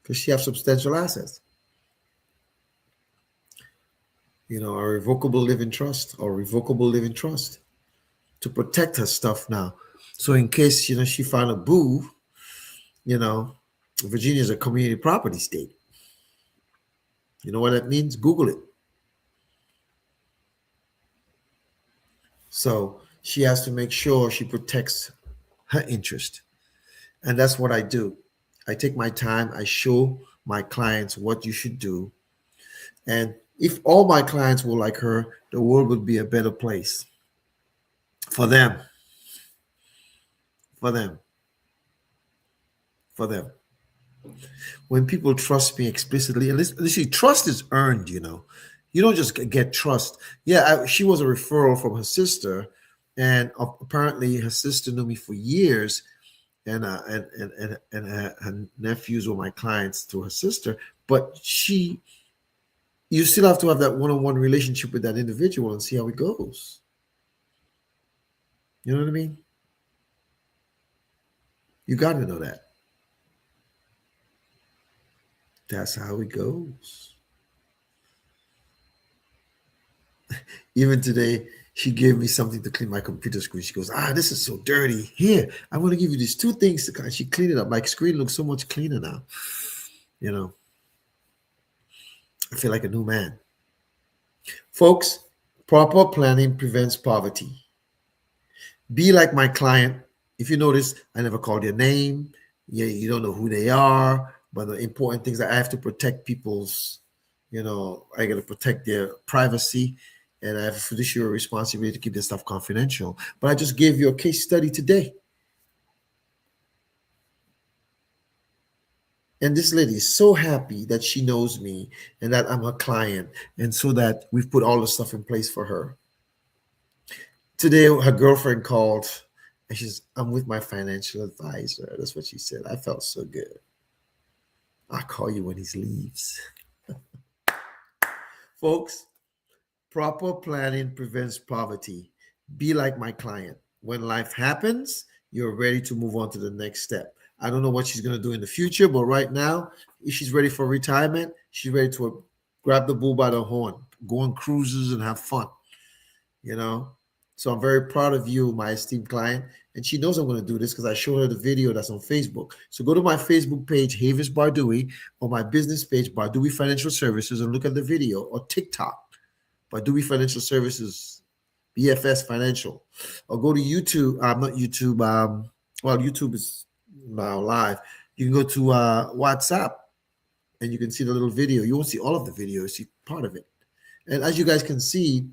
because she has substantial assets. A revocable living trust or revocable living trust to protect her stuff now. So in case, she found a boo, you know, Virginia is a community property state. You know what that means? Google it. So she has to make sure she protects her interest. And that's what I do. I take my time, I show my clients what you should do. And if all my clients were like her, the world would be a better place for them, for them, for them. When people trust me explicitly, and listen, trust is earned, You don't just get trust. Yeah, she was a referral from her sister, and apparently her sister knew me for years, and her nephews were my clients through her sister. But you still have to have that one-on-one relationship with that individual and see how it goes. You know what I mean? You got to know that. That's how it goes. Even today, she gave me something to clean my computer screen. She goes, this is so dirty. Here, I'm going to give you these two things to clean. She cleaned it up. My screen looks so much cleaner now. I feel like a new man. Folks, proper planning prevents poverty. Be like my client. If you notice, I never called your name. Yeah, you don't know who they are. But the important things that I have to protect people's, I got to protect their privacy. And I have a fiduciary responsibility to keep this stuff confidential. But I just gave you a case study today. And this lady is so happy that she knows me and that I'm her client. And so that we've put all the stuff in place for her. Today, her girlfriend called and I'm with my financial advisor. That's what she said. I felt so good. I'll call you when he leaves. Folks, proper planning prevents poverty. Be like my client. When life happens, you're ready to move on to the next step. I don't know what she's going to do in the future, but right now, if she's ready for retirement, she's ready to grab the bull by the horn, go on cruises and have fun, So I'm very proud of you, my esteemed client. And she knows I'm going to do this because I showed her the video that's on Facebook. So go to my Facebook page, Havis Bardui, or my business page, Bardui Financial Services, and look at the video, or TikTok, Bardui Financial Services, BFS Financial, or go to YouTube. Not YouTube. YouTube is now live. You can go to WhatsApp, and you can see the little video. You won't see all of the video. You see part of it. And as you guys can see,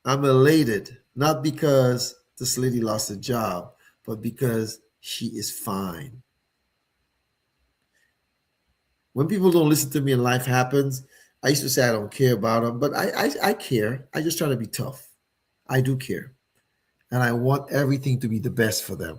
I'm elated, not because this lady lost a job, but because she is fine. When people don't listen to me and life happens, I used to say I don't care about them, but I care. I just try to be tough. I do care. And I want everything to be the best for them.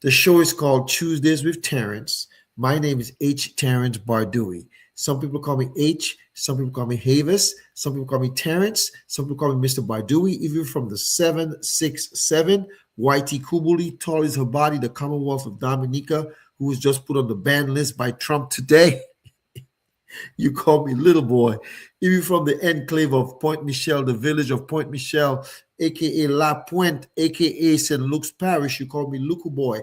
The show is called Tuesdays with Terrence. My name is H. Terrence Bardui. Some people call me H. Some people call me Havis. Some people call me Terrence. Some people call me Mr. Bardui. Even from the 767, Whitey Kubuli, tall is her body, the Commonwealth of Dominica, who was just put on the ban list by Trump today. You call me little boy. Even from the enclave of Point Michel, the village of Point Michel, aka La Pointe, aka St. Luke's Parish, you call me Luku boy.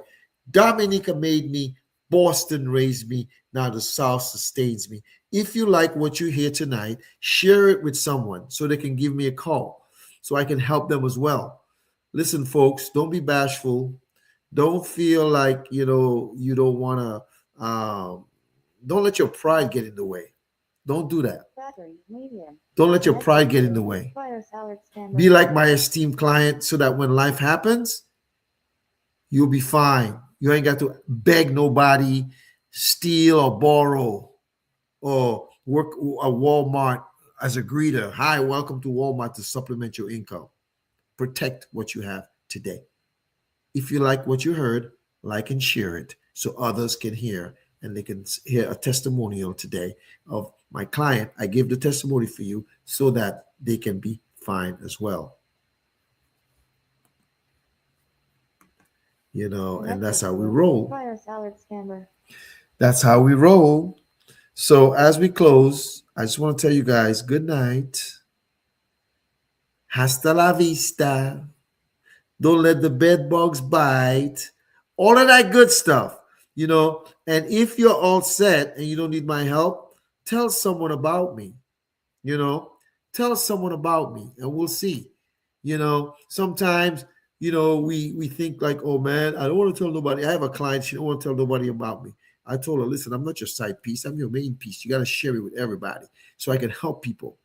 Dominica made me. Boston raised me. Now the South sustains me. If you like what you hear tonight, share it with someone so they can give me a call so I can help them as well. Listen, folks, don't be bashful. Don't feel like, you don't want to, don't let your pride get in the way. Don't do that. Don't let your pride get in the way. Be like my esteemed client so that when life happens, you'll be fine. You ain't got to beg nobody, steal or borrow, or work at Walmart as a greeter. Hi, welcome to Walmart to supplement your income. Protect what you have today. If you like what you heard, like and share it. so others can hear and they can hear a testimonial today of my client. I give the testimony for you so that they can be fine as well. And that's how we roll. That's how we roll. So as we close, I just want to tell you guys good night. Hasta la vista. Don't let the bed bugs bite. All of that good stuff, And if you're all set and you don't need my help, tell someone about me, Tell someone about me and we'll see. Sometimes, we think like, oh man, I don't want to tell nobody. I have a client, she don't want to tell nobody about me. I told her, listen, I'm not your side piece. I'm your main piece. You got to share it with everybody so I can help people.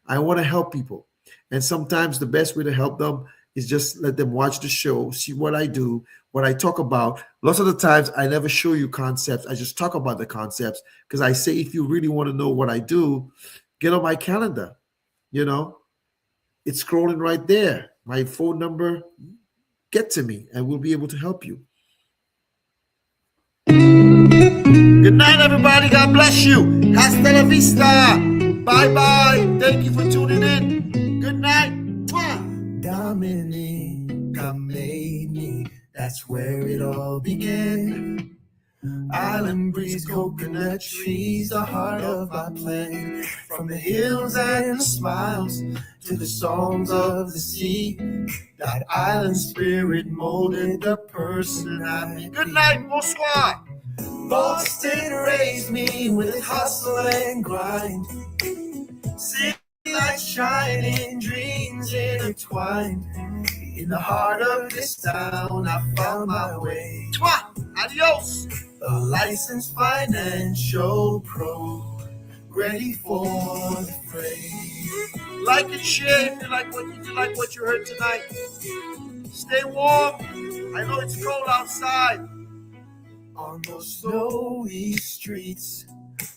I want to help people. And sometimes the best way to help them is just let them watch the show, see what I do, what I talk about. Lots of the times I never show you concepts. I just talk about the concepts because I say, if you really want to know what I do, get on my calendar. It's scrolling right there. My phone number, get to me and we'll be able to help you. Good night, everybody. God bless you. Hasta la vista. Bye-bye. Thank you for tuning in. Good night. Dominica made me. That's where it all began. Island breeze, coconut trees, the heart of my plan. From the hills and the smiles to the songs of the sea, that island spirit molded the person I am. Good night, bonsoir. Boston raised me with hustle and grind. City lights shining, dreams intertwined. In the heart of this town, I found my way. Adios. A licensed financial pro, ready for the fray. Like and share if you like what you heard tonight. Stay warm. I know it's cold outside. On those snowy streets,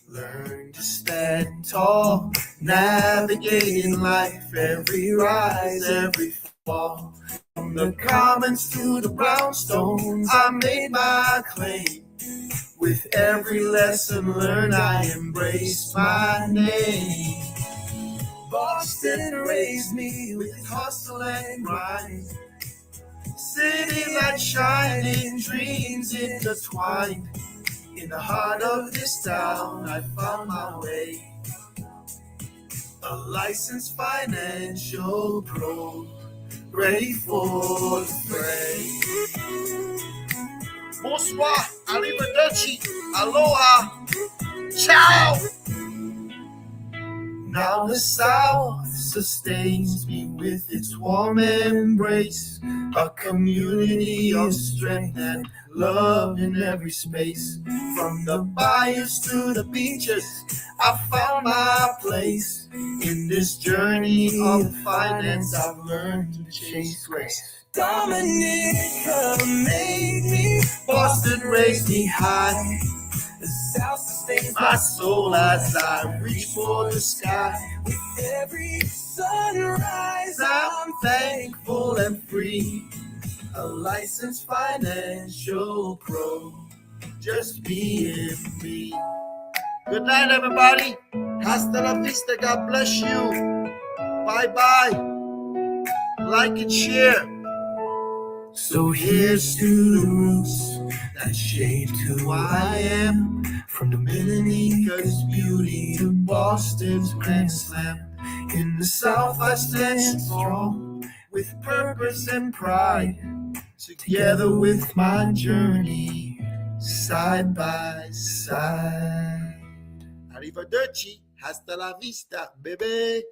learn to stand tall, navigating life, every rise, every fall. From the commons to the brownstones, I made my claim. With every lesson learned, I embrace my name. Boston raised me with hustle and grind. City lights shining, dreams intertwined. In the heart of this town, I found my way. A licensed financial pro, ready for the fray. Bonsoir, arrivederci, aloha, ciao. Now the South sustains me with its warm embrace, a community of strength and love in every space. From the bayous to the beaches, I found my place. In this journey of finance, I've learned to chase grace. Dominica made me, Boston raised me high. The South sustains my soul as I reach for the sky. With every sunrise, I'm thankful and free. A licensed financial pro, just being me. Good night, everybody. Hasta la vista. God bless you. Bye-bye. Like and share. So here's to the roots that shaped who I am. From Dominica's beauty to Boston's Grand Slam. In the South I stand strong, with purpose and pride. Together with my journey, side by side. Arrivederci, hasta la vista, baby.